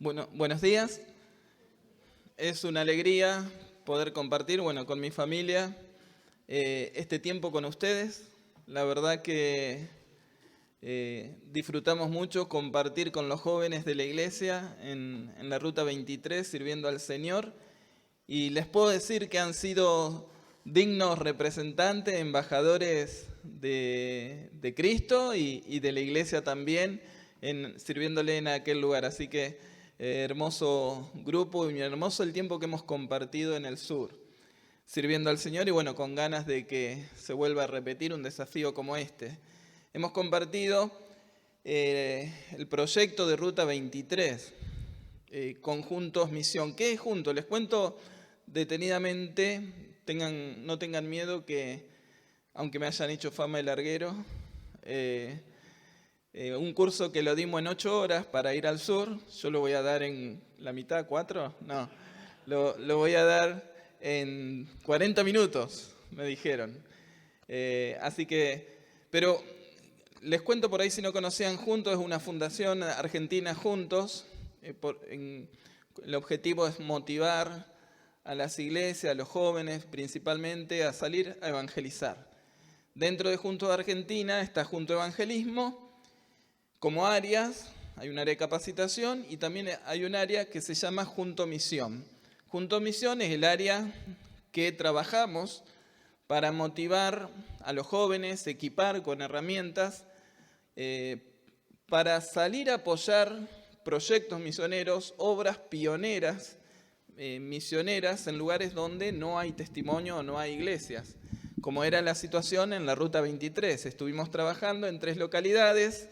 Bueno, buenos días. Es una alegría poder compartir, con mi familia este tiempo con ustedes. La verdad que disfrutamos mucho compartir con los jóvenes de la iglesia en la Ruta 23 sirviendo al Señor. Y les puedo decir que han sido dignos representantes, embajadores de Cristo y de la iglesia también, sirviéndole en aquel lugar. Así que hermoso grupo y hermoso el tiempo que hemos compartido en el sur, sirviendo al Señor y con ganas de que se vuelva a repetir un desafío como este. Hemos compartido el proyecto de Ruta 23, Conjuntos Misión. ¿Qué es Juntos? Les cuento detenidamente, no tengan miedo que, aunque me hayan hecho fama de larguero, un curso que lo dimos en 8 horas para ir al sur, yo lo voy a dar en la mitad, 4, no, lo voy a dar en 40 minutos, me dijeron. Así que, pero les cuento por ahí si no conocían Juntos, es una fundación argentina Juntos. El objetivo es motivar a las iglesias, a los jóvenes principalmente, a salir a evangelizar. Dentro de Juntos Argentina está Junto Evangelismo. Como áreas, hay un área de capacitación y también hay un área que se llama Junto Misión. Junto Misión es el área que trabajamos para motivar a los jóvenes, equipar con herramientas, para salir a apoyar proyectos misioneros, obras pioneras, misioneras en lugares donde no hay testimonio o no hay iglesias. Como era la situación en la Ruta 23, estuvimos trabajando en 3 localidades,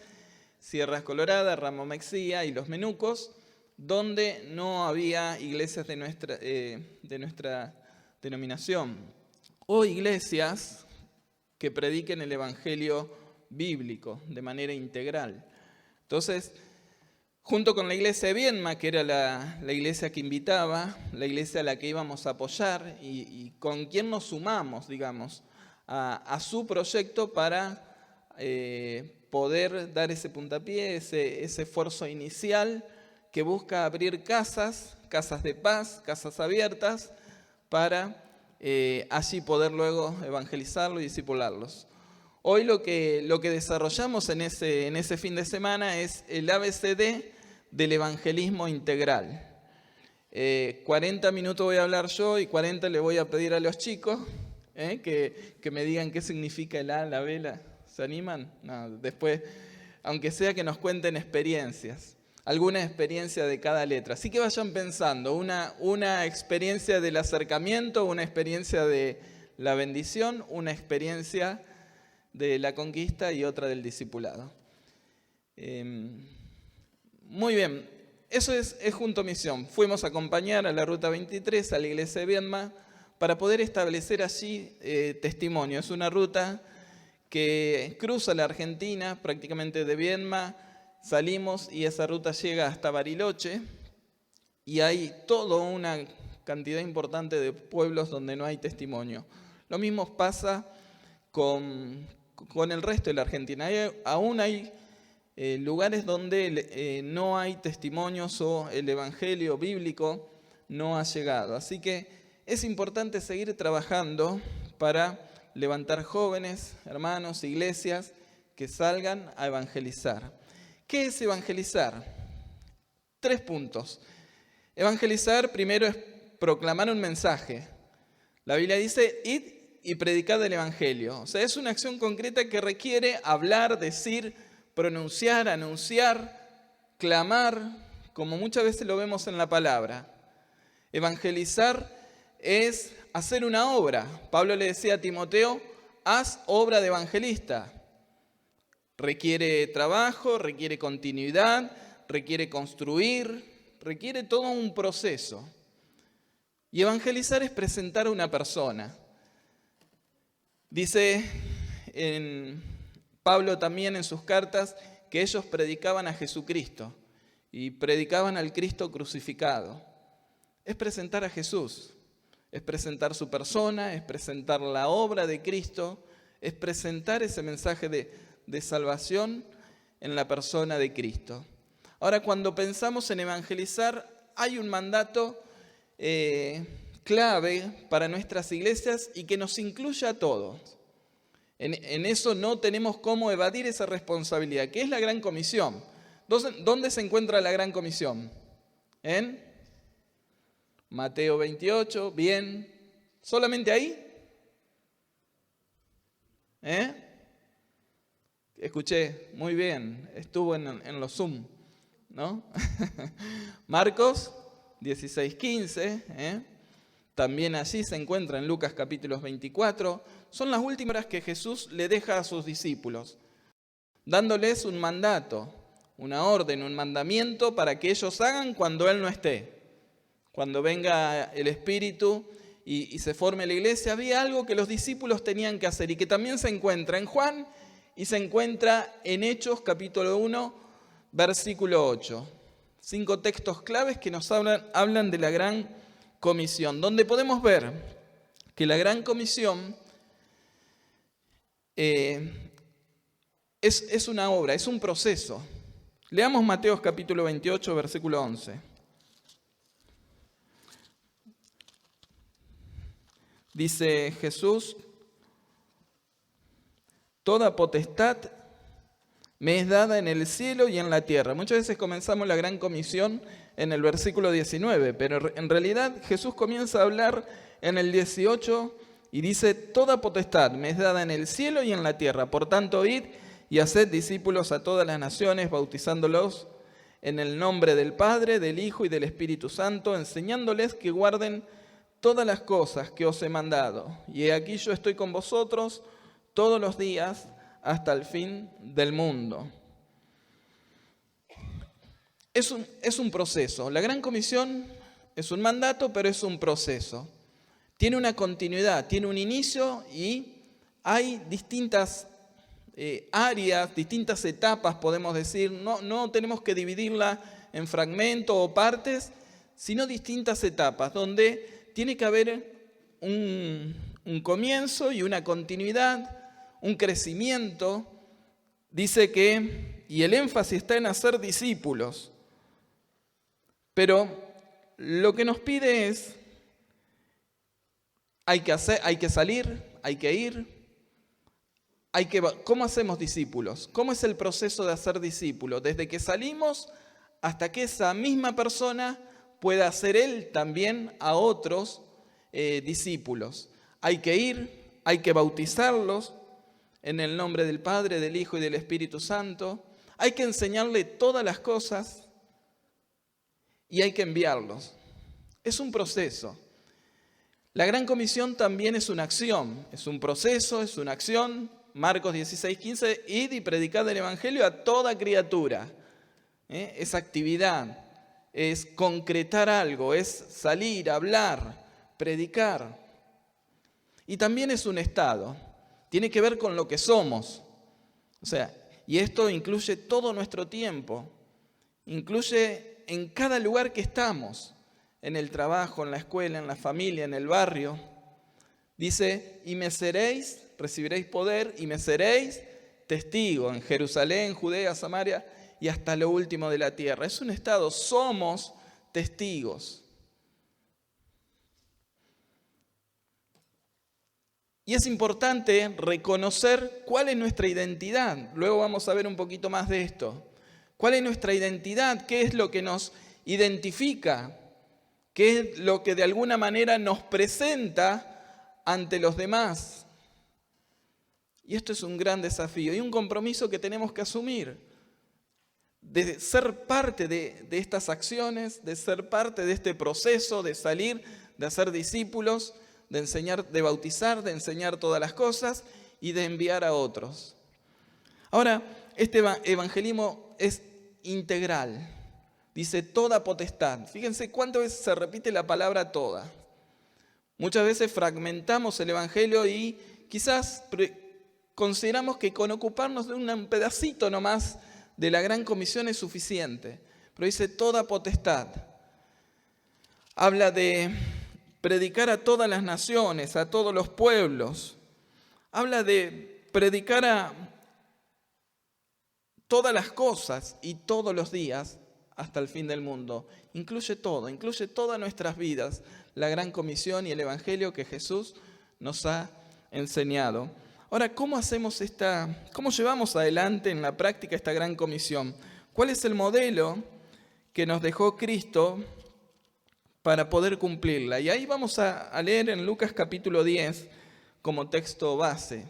Sierras Coloradas, Ramos Mexía y Los Menucos, donde no había iglesias de nuestra denominación, o iglesias que prediquen el evangelio bíblico de manera integral. Entonces, junto con la iglesia de Viedma, que era la iglesia que invitaba, la iglesia a la que íbamos a apoyar y con quien nos sumamos, digamos, a su proyecto para poder dar ese puntapié, ese esfuerzo inicial que busca abrir casas de paz, casas abiertas, para así poder luego evangelizarlos y discipularlos. Hoy lo que desarrollamos en ese fin de semana es el ABCD del evangelismo integral. 40 minutos voy a hablar yo y 40 le voy a pedir a los chicos que me digan qué significa el A, la B, ¿se animan? No, después, aunque sea que nos cuenten experiencias, alguna experiencia de cada letra. Así que vayan pensando, una experiencia del acercamiento, una experiencia de la bendición, una experiencia de la conquista y otra del discipulado. Muy bien, eso es Junto Misión. Fuimos a acompañar a la Ruta 23, a la iglesia de Viedma, para poder establecer allí testimonio. Es una ruta que cruza la Argentina, prácticamente de Viedma, salimos y esa ruta llega hasta Bariloche y hay toda una cantidad importante de pueblos donde no hay testimonio. Lo mismo pasa con el resto de la Argentina. Aún hay lugares donde no hay testimonios o el evangelio bíblico no ha llegado. Así que es importante seguir trabajando para levantar jóvenes, hermanos, iglesias que salgan a evangelizar. ¿Qué es evangelizar? 3 puntos. Evangelizar primero es proclamar un mensaje. La Biblia dice, id y predicad el evangelio. O sea, es una acción concreta que requiere hablar, decir, pronunciar, anunciar, clamar, como muchas veces lo vemos en la palabra. Evangelizar es hacer una obra. Pablo le decía a Timoteo, haz obra de evangelista. Requiere trabajo, requiere continuidad, requiere construir, requiere todo un proceso. Y evangelizar es presentar a una persona. Dice Pablo también en sus cartas que ellos predicaban a Jesucristo y predicaban al Cristo crucificado. Es presentar a Jesús. Es presentar su persona, es presentar la obra de Cristo, es presentar ese mensaje de salvación en la persona de Cristo. Ahora, cuando pensamos en evangelizar, hay un mandato clave para nuestras iglesias y que nos incluye a todos. En eso no tenemos cómo evadir esa responsabilidad, que es la Gran Comisión. ¿Dónde se encuentra la Gran Comisión? En Mateo 28, bien. ¿Solamente ahí? Escuché, muy bien, estuvo en los Zoom, ¿no? Marcos 16:15, también allí se encuentra en Lucas capítulos 24. Son las últimas horas que Jesús le deja a sus discípulos, dándoles un mandato, una orden, un mandamiento para que ellos hagan cuando Él no esté. Cuando venga el Espíritu y se forme la iglesia, había algo que los discípulos tenían que hacer y que también se encuentra en Juan y se encuentra en Hechos capítulo 1, versículo 8. 5 textos claves que nos hablan de la Gran Comisión, donde podemos ver que la Gran Comisión es una obra, es un proceso. Leamos Mateo capítulo 28, versículo 11. Dice Jesús: toda potestad me es dada en el cielo y en la tierra. Muchas veces comenzamos la Gran Comisión en el versículo 19, pero en realidad Jesús comienza a hablar en el 18 y dice: toda potestad me es dada en el cielo y en la tierra. Por tanto, id y haced discípulos a todas las naciones, bautizándolos en el nombre del Padre, del Hijo y del Espíritu Santo, enseñándoles que guarden todas las cosas que os he mandado. Y he aquí yo estoy con vosotros todos los días hasta el fin del mundo. Es un proceso. La Gran Comisión es un mandato, pero es un proceso. Tiene una continuidad, tiene un inicio y hay distintas áreas, distintas etapas, podemos decir. No tenemos que dividirla en fragmentos o partes, sino distintas etapas, donde tiene que haber un comienzo y una continuidad, un crecimiento. Dice que, y el énfasis está en hacer discípulos, pero lo que nos pide es, hay que salir, hay que ir, ¿cómo hacemos discípulos? ¿Cómo es el proceso de hacer discípulos? Desde que salimos hasta que esa misma persona pueda hacer él también a otros discípulos. Hay que ir, hay que bautizarlos en el nombre del Padre, del Hijo y del Espíritu Santo. Hay que enseñarle todas las cosas y hay que enviarlos. Es un proceso. La Gran Comisión también es una acción, es un proceso, es una acción. Marcos 16:15, id y predicad el Evangelio a toda criatura. Es actividad, es concretar algo, es salir, hablar, predicar. Y también es un estado, tiene que ver con lo que somos. O sea, y esto incluye todo nuestro tiempo, incluye en cada lugar que estamos, en el trabajo, en la escuela, en la familia, en el barrio. Dice, y me seréis, recibiréis poder, y me seréis testigo en Jerusalén, Judea, Samaria y hasta lo último de la tierra. Es un estado, somos testigos. Y es importante reconocer cuál es nuestra identidad. Luego vamos a ver un poquito más de esto. ¿Cuál es nuestra identidad? ¿Qué es lo que nos identifica? ¿Qué es lo que de alguna manera nos presenta ante los demás? Y esto es un gran desafío y un compromiso que tenemos que asumir. De ser parte de estas acciones, de ser parte de este proceso, de salir, de hacer discípulos, de enseñar, de bautizar, de enseñar todas las cosas y de enviar a otros. Ahora, este evangelismo es integral. Dice toda potestad. Fíjense cuántas veces se repite la palabra toda. Muchas veces fragmentamos el evangelio y quizás consideramos que con ocuparnos de un pedacito nomás de la Gran Comisión es suficiente. Pero dice toda potestad. Habla de predicar a todas las naciones, a todos los pueblos. Habla de predicar a todas las cosas y todos los días hasta el fin del mundo. Incluye todo, incluye todas nuestras vidas, la gran comisión y el evangelio que Jesús nos ha enseñado. Ahora, ¿cómo llevamos adelante en la práctica esta gran comisión? ¿Cuál es el modelo que nos dejó Cristo para poder cumplirla? Y ahí vamos a leer en Lucas capítulo 10 como texto base.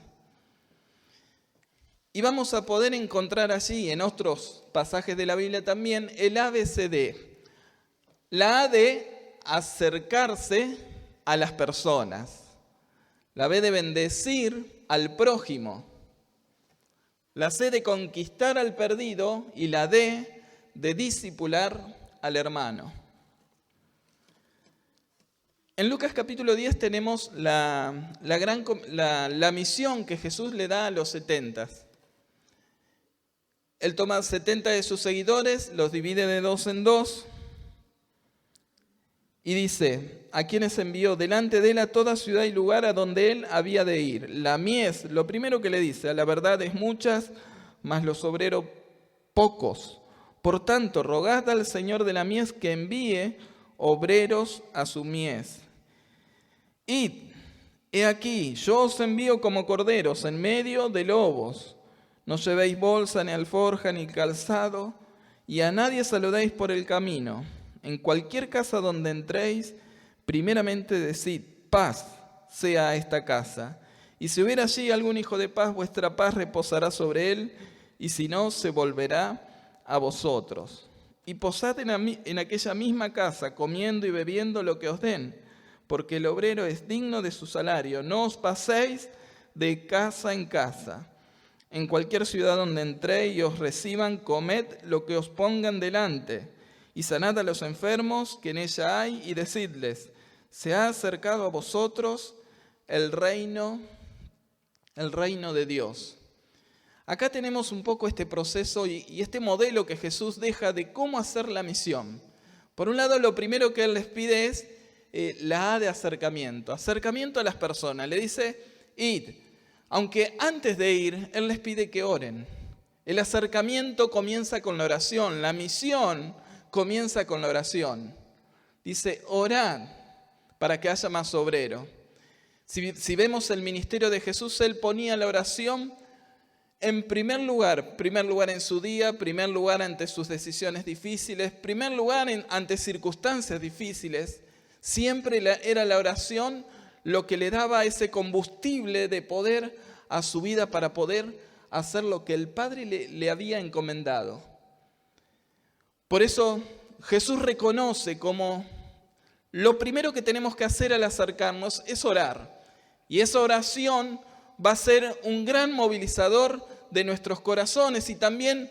Y vamos a poder encontrar allí, en otros pasajes de la Biblia también, el ABCD. La A de acercarse a las personas. La B de bendecir al prójimo. La C de conquistar al perdido. Y la D de discipular al hermano. En Lucas capítulo 10 tenemos la misión que Jesús le da a los 70. Él toma 70 de sus seguidores, los divide de 2 en 2 y dice: a quienes envió delante de él a toda ciudad y lugar a donde él había de ir. La mies, lo primero que le dice: a la verdad es muchas, mas los obreros pocos. Por tanto, rogad al Señor de la mies que envíe obreros a su mies. Id, he aquí, yo os envío como corderos en medio de lobos. No llevéis bolsa, ni alforja, ni calzado, y a nadie saludéis por el camino. En cualquier casa donde entréis, primeramente decid: paz sea a esta casa. Y si hubiera allí algún hijo de paz, vuestra paz reposará sobre él, y si no, se volverá a vosotros. Y posad en aquella misma casa, comiendo y bebiendo lo que os den, porque el obrero es digno de su salario. No os paséis de casa en casa. En cualquier ciudad donde entréis y os reciban, comed lo que os pongan delante, y sanad a los enfermos que en ella hay, y decidles: se ha acercado a vosotros el reino de Dios. Acá tenemos un poco este proceso y este modelo que Jesús deja de cómo hacer la misión. Por un lado, lo primero que Él les pide es la A de acercamiento a las personas. Le dice: id. Aunque antes de ir, Él les pide que oren. El acercamiento comienza con la oración, la misión comienza con la oración. Dice: orad para que haya más obrero. Si vemos el ministerio de Jesús, Él ponía la oración en primer lugar en su día, primer lugar ante sus decisiones difíciles, primer lugar ante circunstancias difíciles. Siempre era la oración lo que le daba ese combustible de poder a su vida para poder hacer lo que el Padre le había encomendado. Por eso Jesús reconoce como lo primero que tenemos que hacer al acercarnos es orar. Y esa oración va a ser un gran movilizador de nuestros corazones y también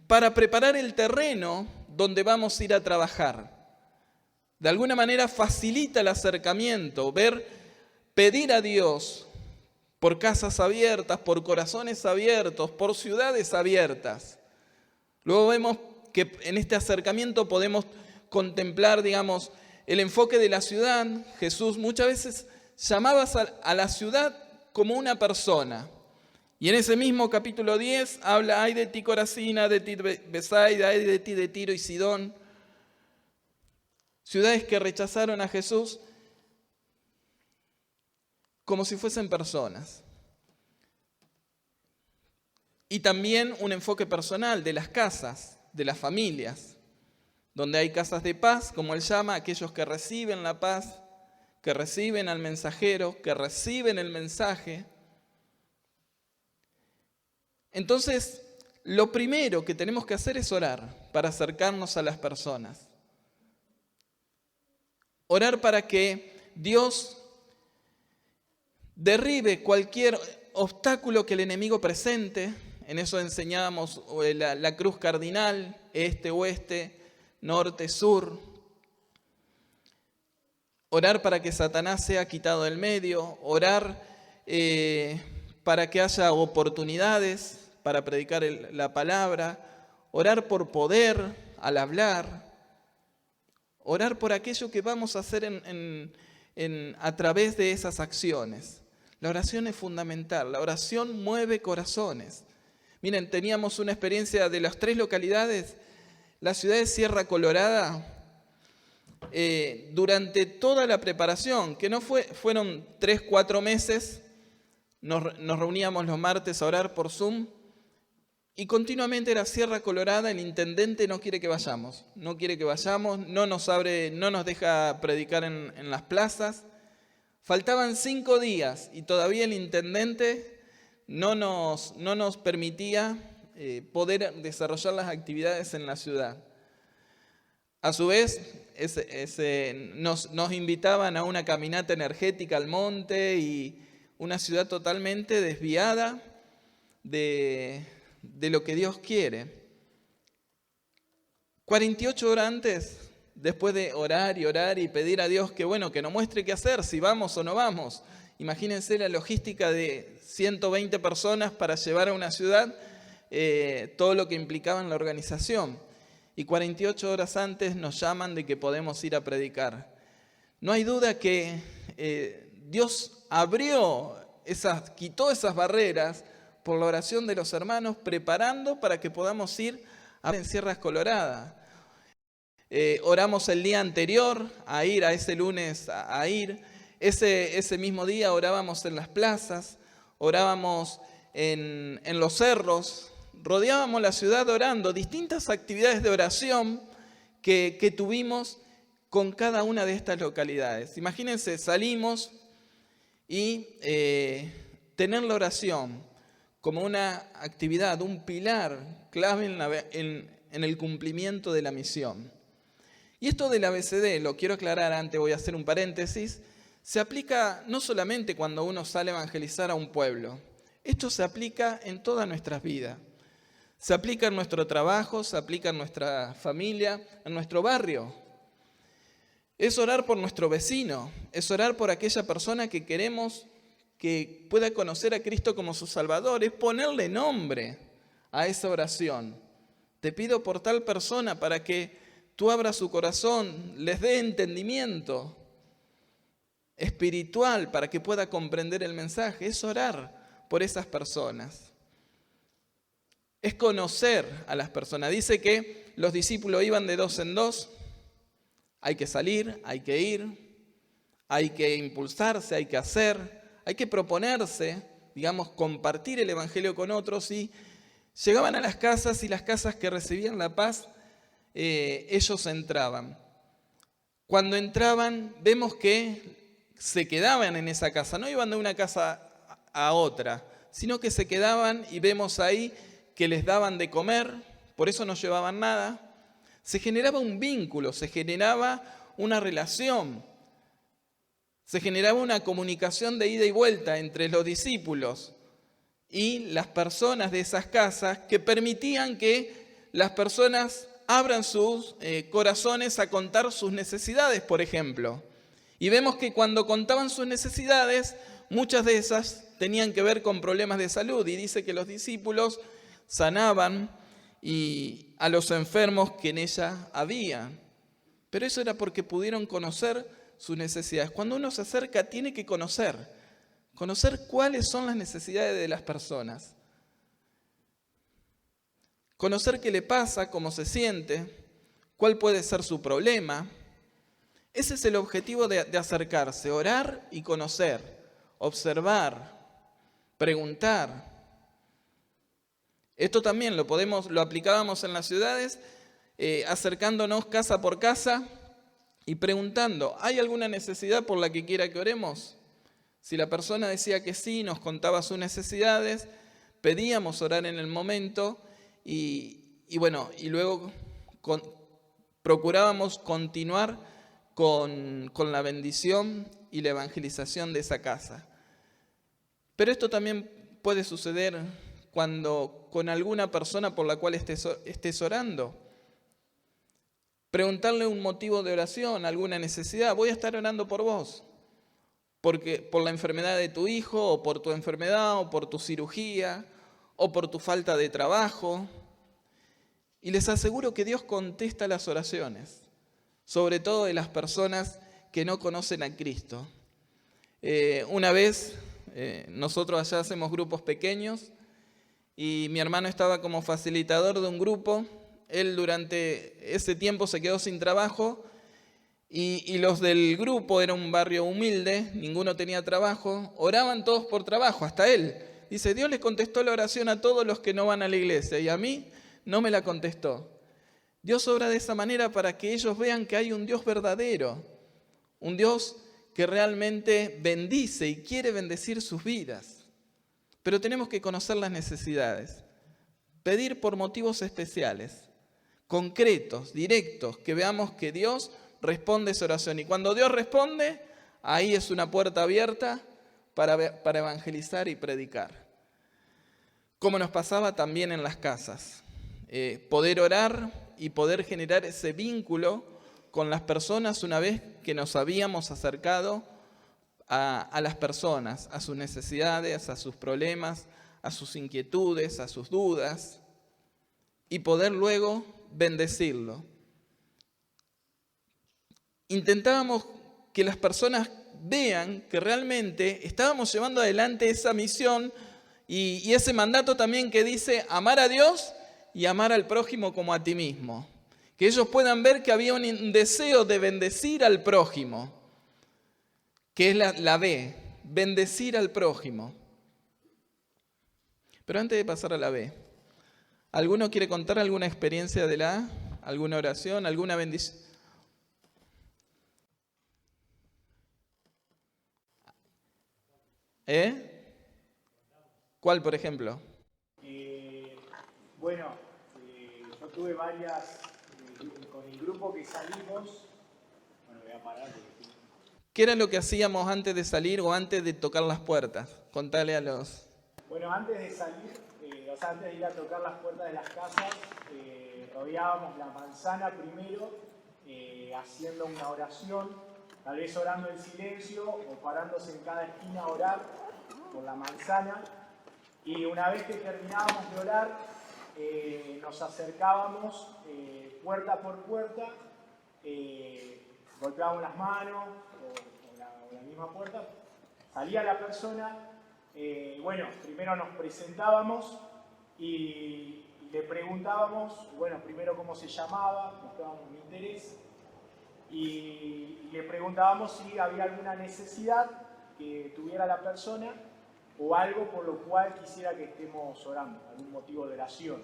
para preparar el terreno donde vamos a ir a trabajar. De alguna manera facilita el acercamiento, pedir a Dios por casas abiertas, por corazones abiertos, por ciudades abiertas. Luego vemos que en este acercamiento podemos contemplar, el enfoque de la ciudad. Jesús muchas veces llamaba a la ciudad como una persona. Y en ese mismo capítulo 10 habla: ay de ti Corazín, ay de ti Betsaida, ay de ti de Tiro y Sidón. Ciudades que rechazaron a Jesús como si fuesen personas. Y también un enfoque personal de las casas, de las familias, donde hay casas de paz, como él llama, aquellos que reciben la paz, que reciben al mensajero, que reciben el mensaje. Entonces, lo primero que tenemos que hacer es orar para acercarnos a las personas. Orar para que Dios derribe cualquier obstáculo que el enemigo presente. En eso enseñábamos la cruz cardinal: este, oeste, norte, sur. Orar para que Satanás sea quitado del medio. Orar para que haya oportunidades para predicar la palabra. Orar por poder al hablar. Orar por aquello que vamos a hacer a través de esas acciones. La oración es fundamental. La oración mueve corazones. Miren, teníamos una experiencia de las 3 localidades. La ciudad de Sierra Colorada, durante toda la preparación, que fueron 3, 4 meses, nos reuníamos los martes a orar por Zoom, y continuamente era Sierra Colorada, el intendente no quiere que vayamos, no nos deja predicar en las plazas. Faltaban 5 días y todavía el intendente no nos permitía poder desarrollar las actividades en la ciudad. A su vez, nos invitaban a una caminata energética al monte y una ciudad totalmente desviada de lo que Dios quiere. 48 horas antes, después de orar y pedir a Dios que nos muestre qué hacer, si vamos o no vamos. Imagínense la logística de 120 personas para llevar a una ciudad, todo lo que implicaba en la organización. Y 48 horas antes nos llaman de que podemos ir a predicar. No hay duda que Dios quitó esas barreras por la oración de los hermanos, preparando para que podamos ir a Sierra Colorada. Oramos el día anterior a ese lunes a ir. Ese mismo día orábamos en las plazas, orábamos en los cerros, rodeábamos la ciudad orando, distintas actividades de oración que tuvimos con cada una de estas localidades. Imagínense, salimos y tener la oración como una actividad, un pilar clave en el cumplimiento de la misión. Y esto del ABCD, lo quiero aclarar antes, voy a hacer un paréntesis, se aplica no solamente cuando uno sale a evangelizar a un pueblo, esto se aplica en todas nuestras vidas. Se aplica en nuestro trabajo, se aplica en nuestra familia, en nuestro barrio. Es orar por nuestro vecino, es orar por aquella persona que queremos que pueda conocer a Cristo como su Salvador, es ponerle nombre a esa oración. Te pido por tal persona para que tú abras su corazón, les dé entendimiento espiritual para que pueda comprender el mensaje. Es orar por esas personas. Es conocer a las personas. Dice que los discípulos iban de 2 en 2. Hay que salir, hay que ir, hay que impulsarse, hay que hacer. Hay que proponerse, compartir el Evangelio con otros, y llegaban a las casas y las casas que recibían la paz, ellos entraban. Cuando entraban, vemos que se quedaban en esa casa, no iban de una casa a otra, sino que se quedaban y vemos ahí que les daban de comer, por eso no llevaban nada. Se generaba un vínculo, se generaba una relación. Se generaba una comunicación de ida y vuelta entre los discípulos y las personas de esas casas que permitían que las personas abran sus corazones a contar sus necesidades, por ejemplo. Y vemos que cuando contaban sus necesidades, muchas de esas tenían que ver con problemas de salud. Y dice que los discípulos sanaban a los enfermos que en ella había. Pero eso era porque pudieron conocer sus necesidades. Cuando uno se acerca, tiene que conocer cuáles son las necesidades de las personas. Conocer qué le pasa, cómo se siente, cuál puede ser su problema. Ese es el objetivo de acercarse, orar y conocer, observar, preguntar. Esto también lo aplicábamos en las ciudades, acercándonos casa por casa y preguntando, ¿hay alguna necesidad por la que quiera que oremos? Si la persona decía que sí, nos contaba sus necesidades, pedíamos orar en el momento y luego procurábamos continuar con la bendición y la evangelización de esa casa. Pero esto también puede suceder cuando con alguna persona por la cual estés orando. Preguntarle un motivo de oración, alguna necesidad. Voy a estar orando por vos, porque por la enfermedad de tu hijo, o por tu enfermedad, o por tu cirugía, o por tu falta de trabajo. Y les aseguro que Dios contesta las oraciones, sobre todo de las personas que no conocen a Cristo. Una vez, nosotros allá hacemos grupos pequeños, y mi hermano estaba como facilitador de un grupo. él durante ese tiempo se quedó sin trabajo y los del grupo, era un barrio humilde, ninguno tenía trabajo, oraban todos por trabajo, hasta él. Dice, Dios le contestó la oración a todos los que no van a la iglesia y a mí no me la contestó. Dios obra de esa manera para que ellos vean que hay un Dios verdadero, un Dios que realmente bendice y quiere bendecir sus vidas. Pero tenemos que conocer las necesidades, pedir por motivos especiales, concretos, directos, que veamos que Dios responde esa oración. Y cuando Dios responde, ahí es una puerta abierta para evangelizar y predicar. Como nos pasaba también en las casas, poder orar y poder generar ese vínculo con las personas una vez que nos habíamos acercado a las personas, a sus necesidades, a sus problemas, a sus inquietudes, a sus dudas, y poder luego bendecirlo. Intentábamos que las personas vean que realmente estábamos llevando adelante esa misión y ese mandato también que dice amar a Dios y amar al prójimo como a ti mismo. Que ellos puedan ver que había un deseo de bendecir al prójimo, que es la B, bendecir al prójimo. Pero antes de pasar a la B, ¿alguno quiere contar alguna experiencia de la A? ¿Alguna oración? ¿Alguna bendición? ¿Cuál, por ejemplo? Yo tuve varias, con el grupo que salimos, voy a parar. ¿Qué era lo que hacíamos antes de salir o antes de tocar las puertas? Contale a los... Bueno, antes de salir, antes de ir a tocar las puertas de las casas, rodeábamos la manzana primero, haciendo una oración, tal vez orando en silencio o parándose en cada esquina a orar por la manzana. Y una vez que terminábamos de orar, nos acercábamos puerta por puerta, golpeábamos las manos o la misma puerta, salía la persona, primero nos presentábamos y le preguntábamos, primero cómo se llamaba, mostrábamos un interés, y le preguntábamos si había alguna necesidad que tuviera la persona o algo por lo cual quisiera que estemos orando, algún motivo de oración.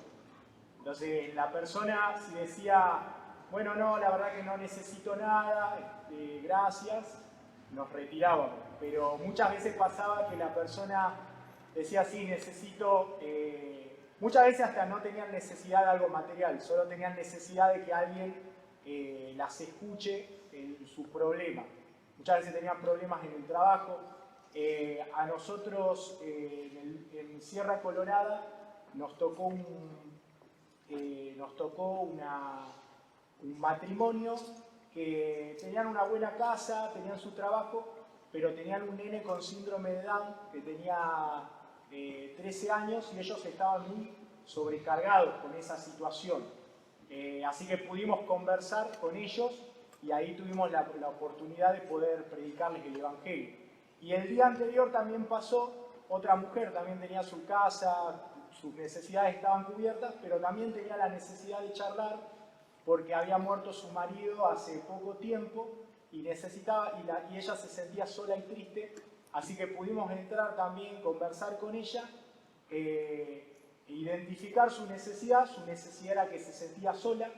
Entonces la persona si decía, no, la verdad que no necesito nada, gracias, nos retirábamos. Pero muchas veces pasaba que la persona decía, sí, necesito, muchas veces hasta no tenían necesidad de algo material, solo tenían necesidad de que alguien las escuche en su problema. Muchas veces tenían problemas en el trabajo. A nosotros en Sierra Colorada nos tocó un matrimonio que tenían una buena casa, tenían su trabajo, pero tenían un nene con síndrome de Down que tenía 13 años y ellos estaban muy sobrecargados con esa situación. Así que pudimos conversar con ellos y ahí tuvimos la oportunidad de poder predicarles el Evangelio. Y el día anterior también pasó, otra mujer también tenía su casa, sus necesidades estaban cubiertas, pero también tenía la necesidad de charlar porque había muerto su marido hace poco tiempo y necesitaba, y ella se sentía sola y triste, así que pudimos entrar también, conversar con ella, identificar su necesidad era que se sentía sola,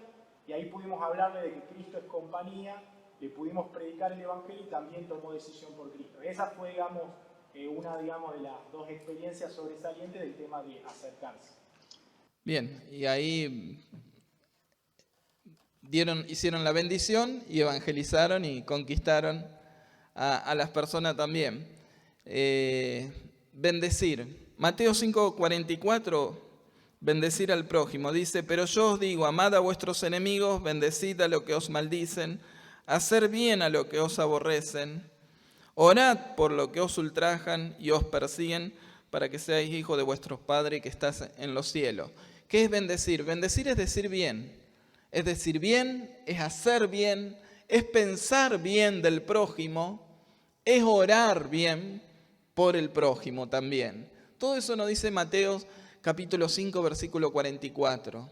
y ahí pudimos hablarle de que Cristo es compañía, le pudimos predicar el Evangelio y también tomó decisión por Cristo. Esa fue, una de las dos experiencias sobresalientes del tema de acercarse. Bien, y ahí hicieron la bendición y evangelizaron y conquistaron a las personas también. Bendecir. Mateo 5:44, bendecir al prójimo. Dice, pero yo os digo, amad a vuestros enemigos, bendecid a los que os maldicen, hacer bien a los que os aborrecen, orad por los que os ultrajan y os persiguen, para que seáis hijos de vuestro Padre que estás en los cielos. ¿Qué es bendecir? Bendecir es decir bien. Es decir bien, es hacer bien, es pensar bien del prójimo, es orar bien por el prójimo también. Todo eso nos dice Mateo capítulo 5, versículo 44.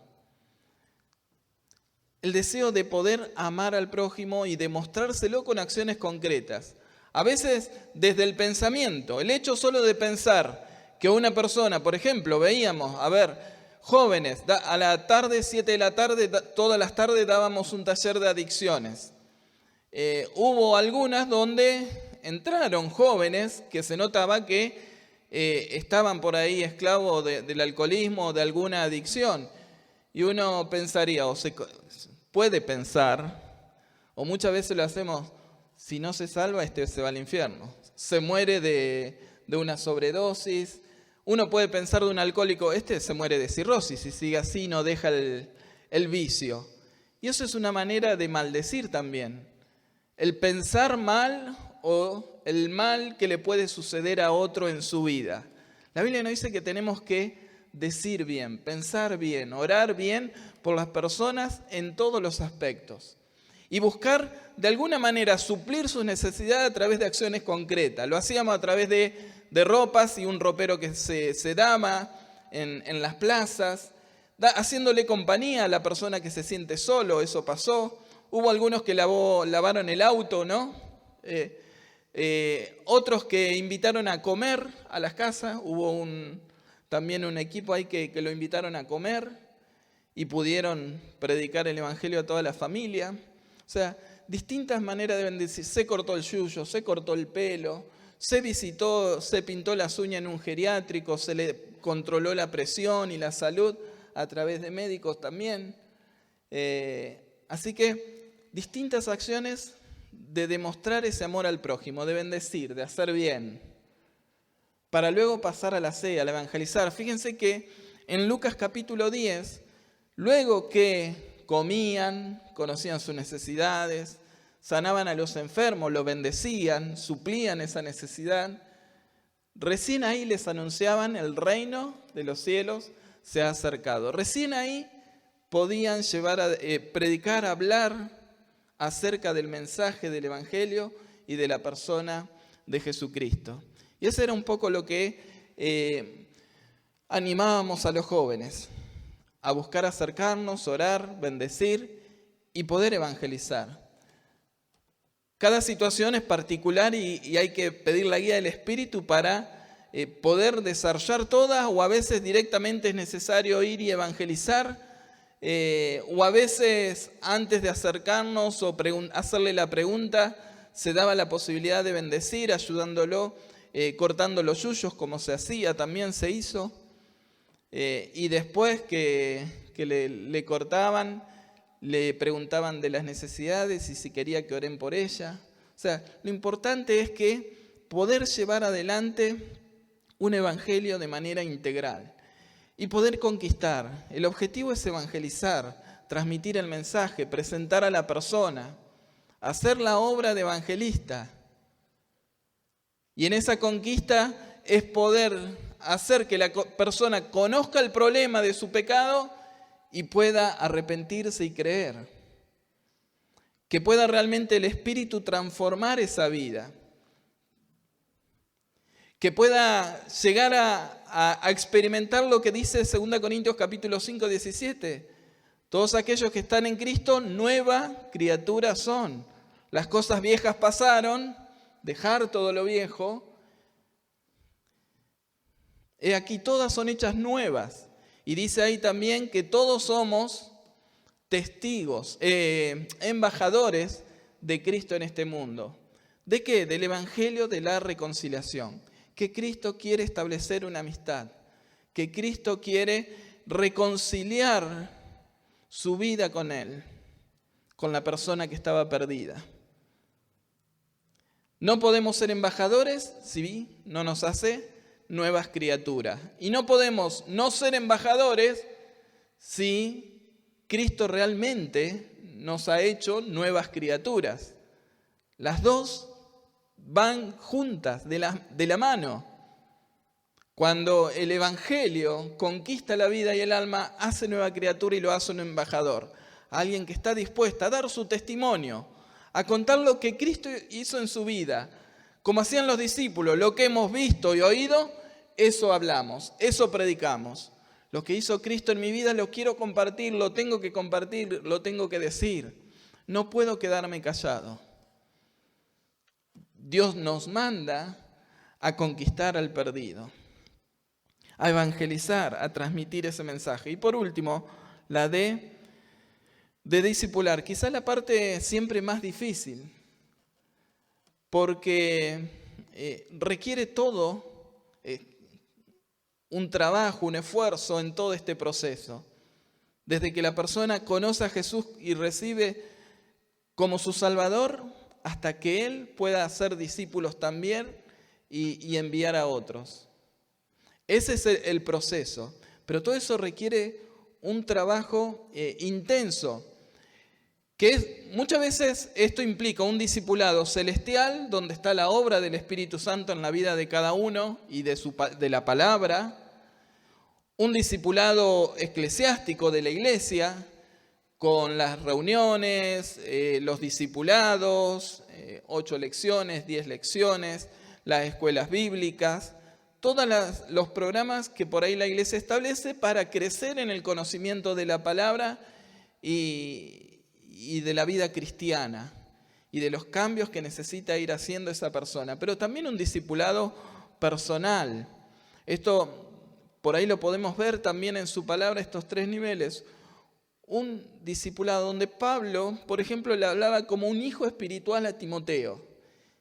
el deseo de poder amar al prójimo y demostrárselo con acciones concretas. A veces desde el pensamiento, el hecho solo de pensar que una persona, por ejemplo, veíamos, jóvenes, a la tarde, 7 de la tarde, todas las tardes dábamos un taller de adicciones. Hubo algunas donde entraron jóvenes que se notaba que estaban por ahí esclavos del alcoholismo o de alguna adicción. Y uno pensaría, puede pensar, o muchas veces lo hacemos, si no se salva, se va al infierno. Se muere de una sobredosis. Uno puede pensar de un alcohólico, se muere de cirrosis y sigue así, no deja el vicio. Y eso es una manera de maldecir también. El pensar mal o el mal que le puede suceder a otro en su vida. La Biblia nos dice que tenemos que decir bien, pensar bien, orar bien por las personas en todos los aspectos. Y buscar de alguna manera suplir sus necesidades a través de acciones concretas. Lo hacíamos a través de ropas y un ropero que se daba en las plazas, haciéndole compañía a la persona que se siente solo, eso pasó. Hubo algunos que lavaron el auto, ¿no? Otros que invitaron a comer a las casas. Hubo también un equipo ahí que lo invitaron a comer y pudieron predicar el evangelio a toda la familia. O sea, distintas maneras de bendecir. Se cortó el yuyo, se cortó el pelo, se pintó las uñas en un geriátrico, se le controló la presión y la salud a través de médicos también. Así que distintas acciones de demostrar ese amor al prójimo, de bendecir, de hacer bien, para luego pasar a la cena, al evangelizar. Fíjense que en Lucas capítulo 10, luego que comían, conocían sus necesidades, sanaban a los enfermos, los bendecían, suplían esa necesidad, recién ahí les anunciaban el reino de los cielos se ha acercado. Recién ahí podían predicar, hablar acerca del mensaje del evangelio y de la persona de Jesucristo. Y eso era un poco lo que animábamos a los jóvenes, a buscar acercarnos, orar, bendecir y poder evangelizar. Cada situación es particular y hay que pedir la guía del Espíritu para poder desarrollar todas, o a veces directamente es necesario ir y evangelizar, o a veces antes de acercarnos o hacerle la pregunta, se daba la posibilidad de bendecir, ayudándolo, cortando los yuyos, como se hacía, también se hizo. Y después que le cortaban, le preguntaban de las necesidades y si quería que oren por ella. O sea, lo importante es que poder llevar adelante un evangelio de manera integral y poder conquistar. El objetivo es evangelizar, transmitir el mensaje, presentar a la persona, hacer la obra de evangelista. Y en esa conquista es poder hacer que la persona conozca el problema de su pecado y pueda arrepentirse y creer. Que pueda realmente el Espíritu transformar esa vida. Que pueda llegar a experimentar lo que dice 2 Corintios capítulo 5, 17. Todos aquellos que están en Cristo, nueva criatura son. Las cosas viejas pasaron, dejar todo lo viejo. He aquí, todas son hechas nuevas. Y dice ahí también que todos somos testigos, embajadores de Cristo en este mundo. ¿De qué? Del Evangelio de la reconciliación. Que Cristo quiere establecer una amistad. Que Cristo quiere reconciliar su vida con Él, con la persona que estaba perdida. No podemos ser embajadores si no nos hace nuevas criaturas. Y no podemos no ser embajadores si Cristo realmente nos ha hecho nuevas criaturas. Las dos van juntas, de la mano. Cuando el Evangelio conquista la vida y el alma, hace nueva criatura y lo hace un embajador. Alguien que está dispuesto a dar su testimonio, a contar lo que Cristo hizo en su vida. Como hacían los discípulos, lo que hemos visto y oído, eso hablamos, eso predicamos. Lo que hizo Cristo en mi vida lo quiero compartir, lo tengo que compartir, lo tengo que decir. No puedo quedarme callado. Dios nos manda a conquistar al perdido, a evangelizar, a transmitir ese mensaje. Y por último, la de discipular. Quizá la parte siempre más difícil, porque requiere todo un trabajo, un esfuerzo en todo este proceso. Desde que la persona conoce a Jesús y recibe como su Salvador, hasta que Él pueda hacer discípulos también y enviar a otros. Ese es el proceso. Pero todo eso requiere un trabajo intenso. Muchas veces esto implica un discipulado celestial, donde está la obra del Espíritu Santo en la vida de cada uno y de la palabra. Un discipulado eclesiástico de la iglesia, con las reuniones, los discipulados, 8 lecciones, 10 lecciones, las escuelas bíblicas, todos los programas que por ahí la iglesia establece para crecer en el conocimiento de la palabra y de la vida cristiana y de los cambios que necesita ir haciendo esa persona. Pero también un discipulado personal. Esto por ahí lo podemos ver también en su palabra, estos 3 niveles. Un discipulado donde Pablo, por ejemplo, le hablaba como un hijo espiritual a Timoteo.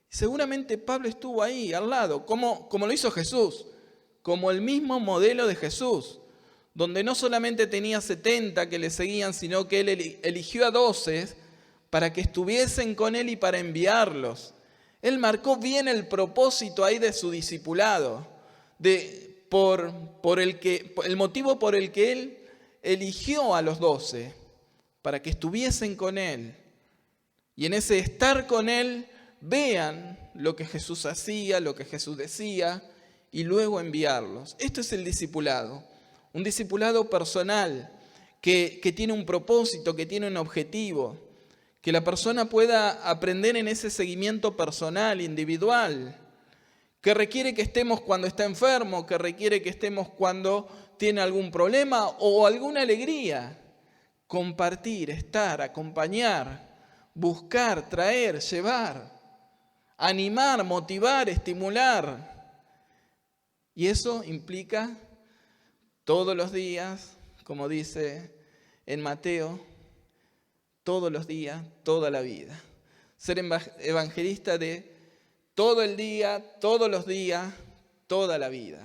Seguramente Pablo estuvo ahí, al lado, como lo hizo Jesús, como el mismo modelo de Jesús, donde no solamente tenía 70 que le seguían, sino que él eligió a 12 para que estuviesen con él y para enviarlos. Él marcó bien el propósito ahí de su discipulado, el motivo por el que él eligió a los 12, para que estuviesen con él. Y en ese estar con él, vean lo que Jesús hacía, lo que Jesús decía, y luego enviarlos. Esto es el discipulado. Un discipulado personal, que tiene un propósito, que tiene un objetivo. Que la persona pueda aprender en ese seguimiento personal, individual. Que requiere que estemos cuando está enfermo, que requiere que estemos cuando tiene algún problema o alguna alegría. Compartir, estar, acompañar, buscar, traer, llevar, animar, motivar, estimular. Y eso implica todos los días, como dice en Mateo, todos los días, toda la vida. Ser evangelista de todo el día, todos los días, toda la vida.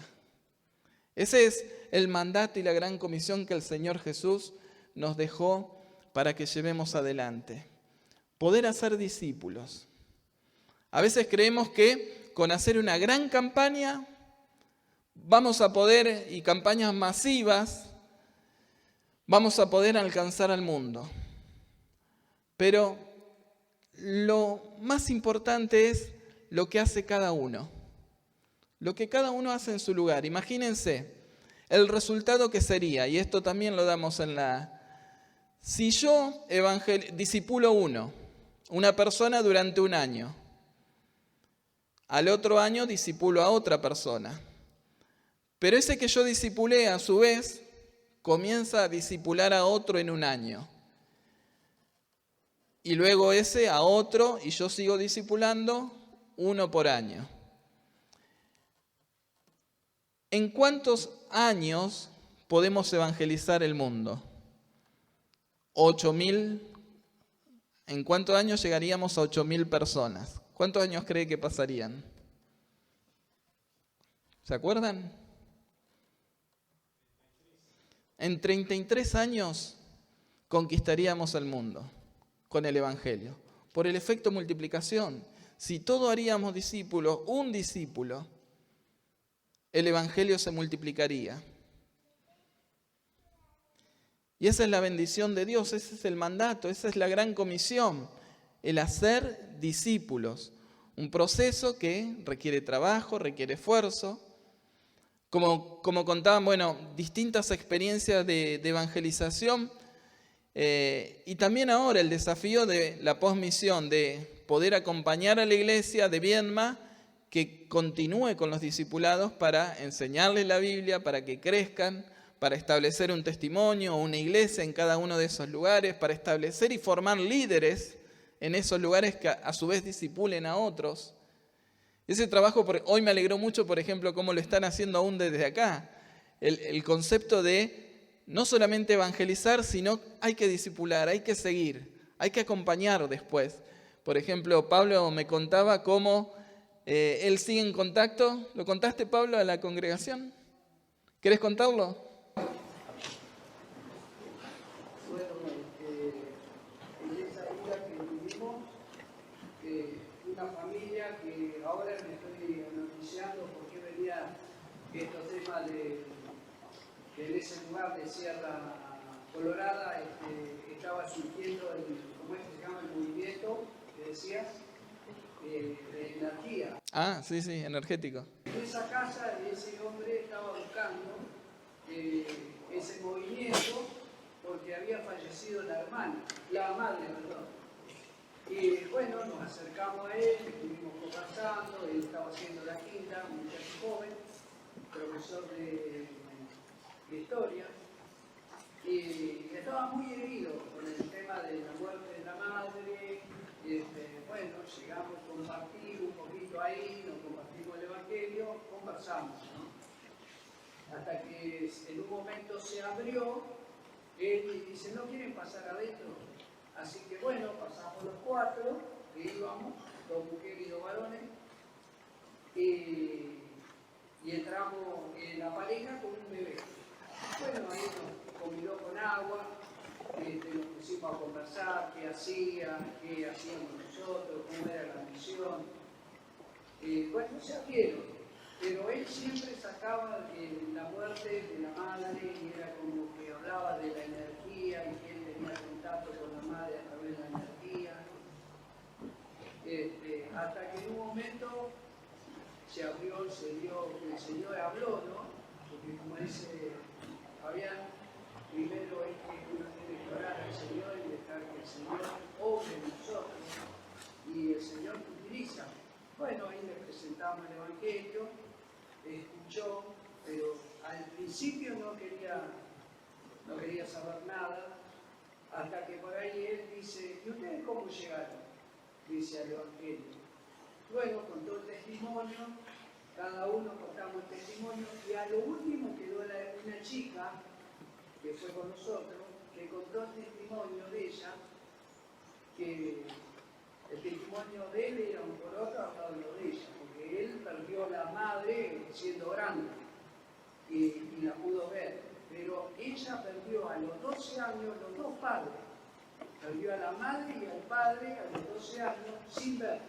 Ese es el mandato y la gran comisión que el Señor Jesús nos dejó para que llevemos adelante. Poder hacer discípulos. A veces creemos que con hacer una gran campaña vamos a poder, y campañas masivas, vamos a poder alcanzar al mundo. Pero lo más importante es lo que hace cada uno. Lo que cada uno hace en su lugar. Imagínense el resultado que sería, y esto también lo damos en si yo discipulo una persona durante un año, al otro año discipulo a otra persona, pero ese que yo discipulé a su vez comienza a discipular a otro en un año, y luego ese a otro, y yo sigo discipulando uno por año. ¿En cuántos años podemos evangelizar el mundo? 8.000. ¿En cuántos años llegaríamos a 8.000 personas? ¿Cuántos años cree que pasarían? ¿Se acuerdan? En 33 años conquistaríamos el mundo con el Evangelio, por el efecto multiplicación. Si todos haríamos discípulos, un discípulo, el Evangelio se multiplicaría. Y esa es la bendición de Dios, ese es el mandato, esa es la gran comisión, el hacer discípulos. Un proceso que requiere trabajo, requiere esfuerzo. Como contaban, distintas experiencias de evangelización. Y también ahora el desafío de la posmisión, de poder acompañar a la iglesia de Viedma, que continúe con los discipulados para enseñarles la Biblia, para que crezcan, para establecer un testimonio o una iglesia en cada uno de esos lugares, para establecer y formar líderes en esos lugares que a su vez discipulen a otros. Ese trabajo hoy me alegró mucho, por ejemplo, cómo lo están haciendo aún desde acá. El concepto de no solamente evangelizar, sino hay que discipular, hay que seguir, hay que acompañar después. Por ejemplo, Pablo me contaba cómo él sigue en contacto. ¿Lo contaste, Pablo, a la congregación? ¿Querés contarlo? Bueno, en esa vida que vivimos, una familia que ahora me estoy noticiando porque venía estos temas de que en ese lugar de Sierra Colorada estaba surgiendo ¿cómo es que se llama el movimiento que decías? De energía. Ah, sí, energético. En esa casa ese hombre estaba buscando ese movimiento porque había fallecido la madre, perdón. Y bueno, nos acercamos a él, estuvimos conversando, él estaba haciendo la quinta, un muchacho joven, profesor de historia, y estaba muy herido con el tema de la muerte de la madre. Bueno, llegamos a compartir un poquito ahí, nos compartimos el Evangelio, conversamos, ¿no? Hasta que en un momento se abrió, él dice, ¿no quieren pasar adentro? Así que bueno, pasamos los 4, que íbamos, 2 mujeres y 2 varones, y entramos en la pareja con un bebé. Bueno, ahí nos convidó con agua, nos pusimos a conversar, qué hacíamos nosotros, cómo era la misión. Bueno, se abrieron, pero él siempre sacaba la muerte de la madre y era como que hablaba de la energía y que él tenía contacto con la madre a través de la energía. Hasta que en un momento se abrió, el Señor habló, ¿no? Porque como dice Fabián, primero es que uno tiene que orar al Señor y dejar que el Señor obre en nosotros y el Señor te utiliza. Bueno, ahí le presentamos el Evangelio, escuchó, pero al principio no quería saber nada, hasta que por ahí él dice, ¿y ustedes cómo llegaron? Dice al Evangelio. Bueno, contó el testimonio, cada uno contamos el testimonio, y a lo último quedó una chica que fue con nosotros, que contó el testimonio de ella, que el testimonio de él era un por otro hablado de ella, porque él perdió a la madre siendo grande y la pudo ver, pero ella perdió a los 12 años los 2 padres, perdió a la madre y al padre a los 12 años sin ver.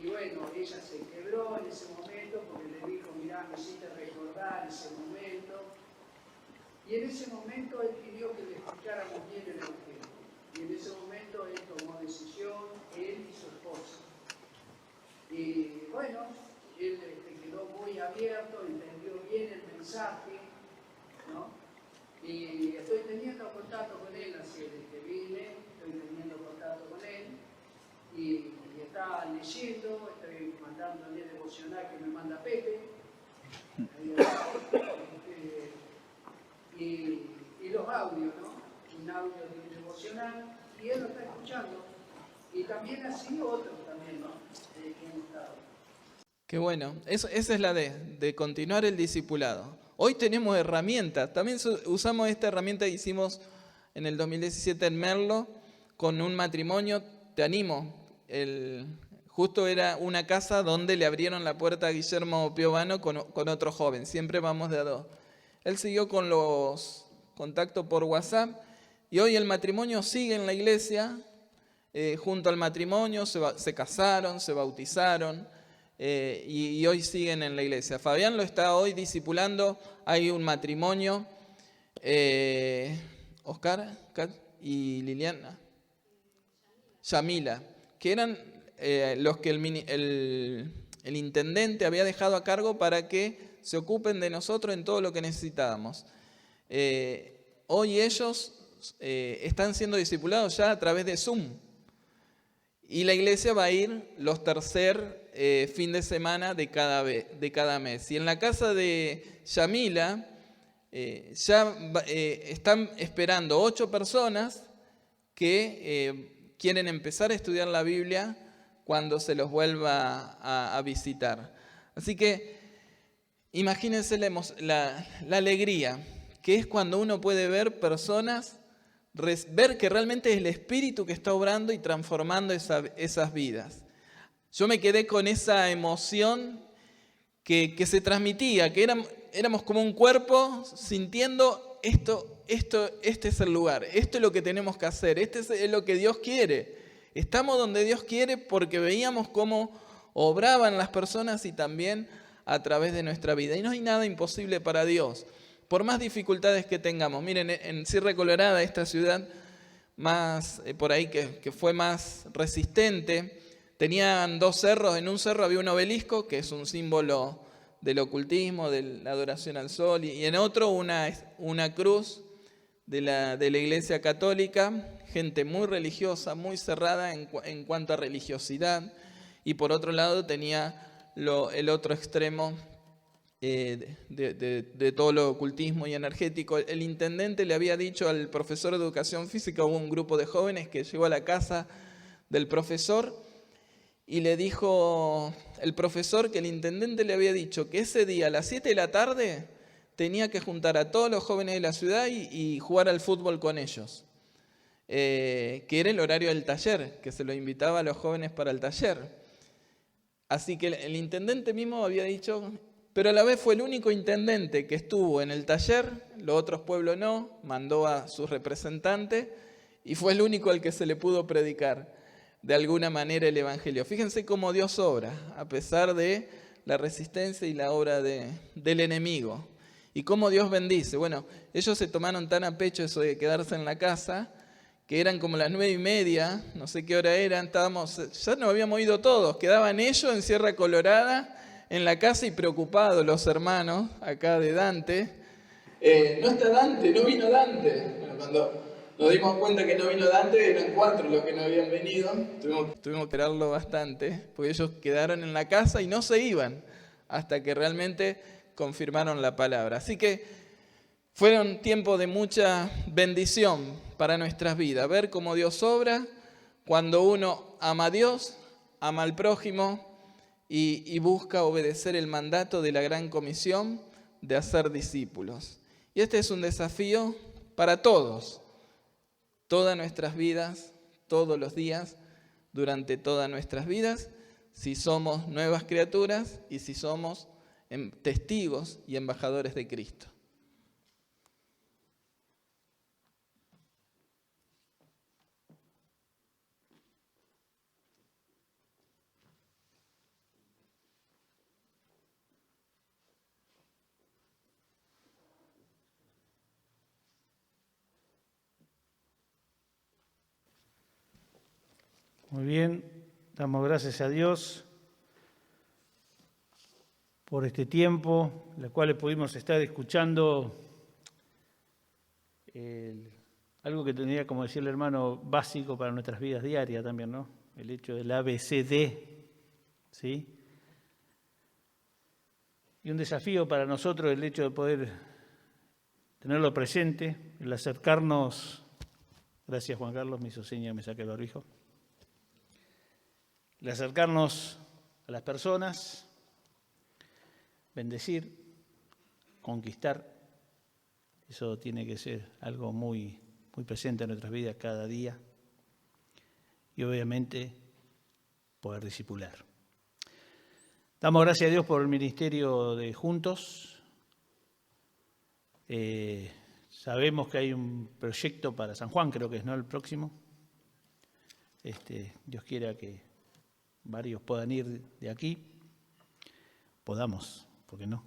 Y bueno, ella se quebró en ese momento porque le dijo, mirá, me hiciste recordar ese momento. Y en ese momento él pidió que le escucháramos bien el Evangelio. Y en ese momento él tomó decisión, él y su esposa. Y bueno, él quedó muy abierto, entendió bien el mensaje, ¿no? Y estoy teniendo contacto con él, así desde que vine, estoy teniendo contacto con él. Y está leyendo, estoy mandándole devocional que me manda Pepe. Y los audios, ¿no? Un audio de devocional, y él lo está escuchando. Y también así otros también, ¿no? Que han estado. Qué bueno. Esa es la de continuar el discipulado. Hoy tenemos herramientas. También usamos esta herramienta que hicimos en el 2017 en Merlo con un matrimonio. Te animo. Justo era una casa donde le abrieron la puerta a Guillermo Piovano con otro joven. Siempre vamos de a 2. Él siguió con los contactos por WhatsApp y hoy el matrimonio sigue en la iglesia. Junto al matrimonio se casaron, se bautizaron y hoy siguen en la iglesia. Fabián lo está hoy discipulando. Hay un matrimonio, Oscar y Liliana, Yamila, que eran los que el intendente había dejado a cargo para que se ocupen de nosotros en todo lo que necesitábamos. Hoy ellos están siendo discipulados ya a través de Zoom. Y la iglesia va a ir los tercer fin de semana de cada mes. Y en la casa de Yamila están esperando 8 personas que quieren empezar a estudiar la Biblia cuando se los vuelva a visitar. Así que imagínense la alegría que es cuando uno puede ver personas, ver que realmente es el Espíritu que está obrando y transformando esas vidas. Yo me quedé con esa emoción que se transmitía, que éramos como un cuerpo sintiendo este es el lugar, esto es lo que tenemos que hacer, este es lo que Dios quiere. Estamos donde Dios quiere porque veíamos cómo obraban las personas y también a través de nuestra vida. Y no hay nada imposible para Dios, por más dificultades que tengamos. Miren, en Sierra Colorada, esta ciudad más por ahí que fue más resistente, tenían 2 cerros. En un cerro había un obelisco, que es un símbolo del ocultismo, de la adoración al sol, y en otro una cruz de la Iglesia Católica, gente muy religiosa, muy cerrada en cuanto a religiosidad, y por otro lado tenía el otro extremo de todo lo ocultismo y energético. El intendente le había dicho al profesor de educación física, hubo un grupo de jóvenes que llegó a la casa del profesor y le dijo el profesor que el intendente le había dicho que ese día a las 7 de la tarde tenía que juntar a todos los jóvenes de la ciudad y jugar al fútbol con ellos, que era el horario del taller, que se lo invitaba a los jóvenes para el taller. Así que el intendente mismo había dicho, pero a la vez fue el único intendente que estuvo en el taller, los otros pueblos no, mandó a sus representantes y fue el único al que se le pudo predicar de alguna manera el Evangelio. Fíjense cómo Dios obra, a pesar de la resistencia y la obra del enemigo. Y cómo Dios bendice. Bueno, ellos se tomaron tan a pecho eso de quedarse en la casa, que eran como las 9:30, no sé qué hora eran, ya nos habíamos ido todos, quedaban ellos en Sierra Colorada, en la casa y preocupados los hermanos, acá de Dante. No está Dante, no vino Dante. Bueno, cuando nos dimos cuenta que no vino Dante, eran 4 los que no habían venido, tuvimos que esperarlo bastante, porque ellos quedaron en la casa y no se iban, hasta que realmente confirmaron la palabra. Así que fueron tiempos de mucha bendición para nuestras vidas, ver cómo Dios obra cuando uno ama a Dios, ama al prójimo y busca obedecer el mandato de la gran comisión de hacer discípulos. Y este es un desafío para todos, todas nuestras vidas, todos los días, durante todas nuestras vidas, si somos nuevas criaturas y si somos testigos y embajadores de Cristo. Muy bien, damos gracias a Dios por este tiempo, en el cual pudimos estar escuchando algo que tendría, como decía el hermano, básico para nuestras vidas diarias también, ¿no? El hecho del ABCD, ¿sí? Y un desafío para nosotros el hecho de poder tenerlo presente, el acercarnos, gracias Juan Carlos, me hizo seña, me saqué el barbijo, el acercarnos a las personas, bendecir, conquistar, eso tiene que ser algo muy, muy presente en nuestras vidas cada día y obviamente poder discipular. Damos gracias a Dios por el ministerio de Juntos. Sabemos que hay un proyecto para San Juan, creo que es, ¿no?, el próximo. Dios quiera que varios puedan ir de aquí, podamos, ¿por qué no?,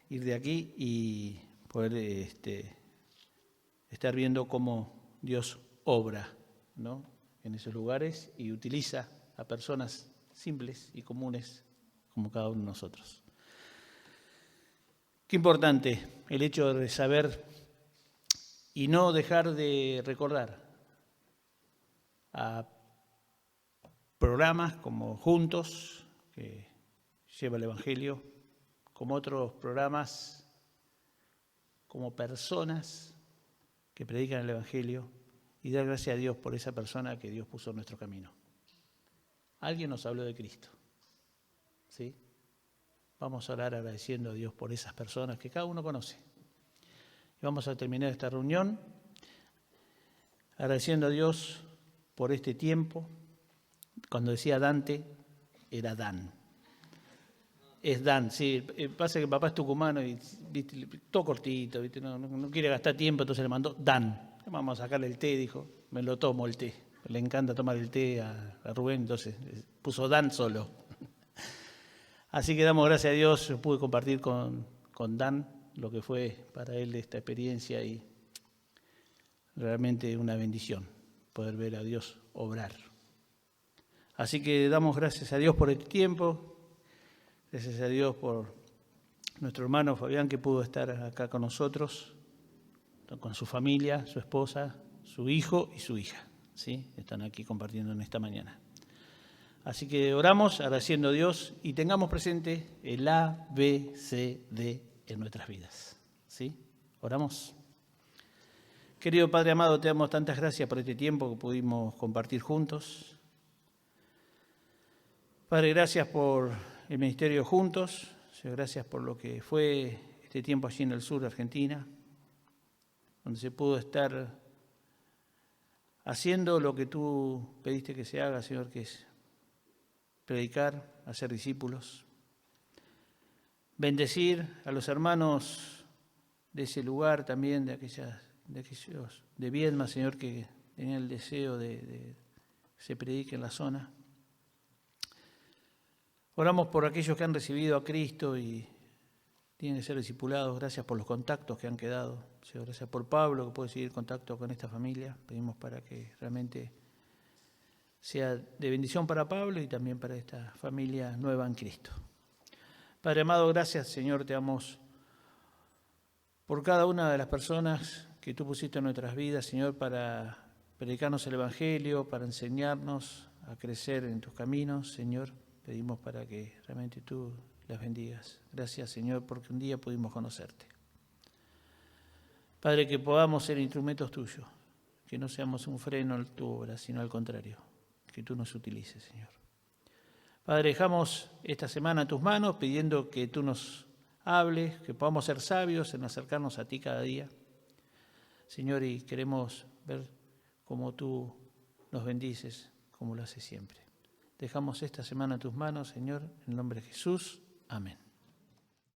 ir de aquí y poder estar viendo cómo Dios obra, ¿no?, en esos lugares y utiliza a personas simples y comunes como cada uno de nosotros. Qué importante el hecho de saber y no dejar de recordar a programas como Juntos, que lleva el Evangelio, como otros programas como personas que predican el Evangelio y dar gracias a Dios por esa persona que Dios puso en nuestro camino. Alguien nos habló de Cristo, ¿sí? Vamos a orar agradeciendo a Dios por esas personas que cada uno conoce. Y vamos a terminar esta reunión agradeciendo a Dios por este tiempo. Cuando decía Dante, era Dan. Es Dan, sí. Pasa que papá es tucumano y ¿viste? Todo cortito, ¿viste? No quiere gastar tiempo, entonces le mandó Dan. Vamos a sacarle el té, dijo. Me lo tomo el té. Le encanta tomar el té a Rubén, entonces puso Dan solo. Así que damos gracias a Dios. Pude compartir con Dan lo que fue para él esta experiencia y realmente una bendición poder ver a Dios obrar. Así que damos gracias a Dios por este tiempo, gracias a Dios por nuestro hermano Fabián que pudo estar acá con nosotros, con su familia, su esposa, su hijo y su hija, ¿sí? Están aquí compartiendo en esta mañana. Así que oramos agradeciendo a Dios y tengamos presente el A, B, C, D en nuestras vidas, ¿sí? Oramos. Querido Padre amado, te damos tantas gracias por este tiempo que pudimos compartir juntos. Padre, gracias por el ministerio Juntos, Señor, gracias por lo que fue este tiempo allí en el sur de Argentina, donde se pudo estar haciendo lo que tú pediste que se haga, Señor, que es predicar, hacer discípulos, bendecir a los hermanos de ese lugar también, de aquellos de Viedma, Señor, que tenían el deseo de que se predique en la zona. Oramos por aquellos que han recibido a Cristo y tienen que ser discipulados. Gracias por los contactos que han quedado. Señor, gracias por Pablo, que puede seguir contacto con esta familia. Pedimos para que realmente sea de bendición para Pablo y también para esta familia nueva en Cristo. Padre amado, gracias, Señor, te damos por cada una de las personas que tú pusiste en nuestras vidas, Señor, para predicarnos el Evangelio, para enseñarnos a crecer en tus caminos, Señor. Pedimos para que realmente tú las bendigas. Gracias, Señor, porque un día pudimos conocerte. Padre, que podamos ser instrumentos tuyos, que no seamos un freno en tu obra, sino al contrario, que tú nos utilices, Señor. Padre, dejamos esta semana en tus manos, pidiendo que tú nos hables, que podamos ser sabios en acercarnos a ti cada día. Señor, y queremos ver cómo tú nos bendices, como lo haces siempre. Dejamos esta semana en tus manos, Señor, en el nombre de Jesús. Amén.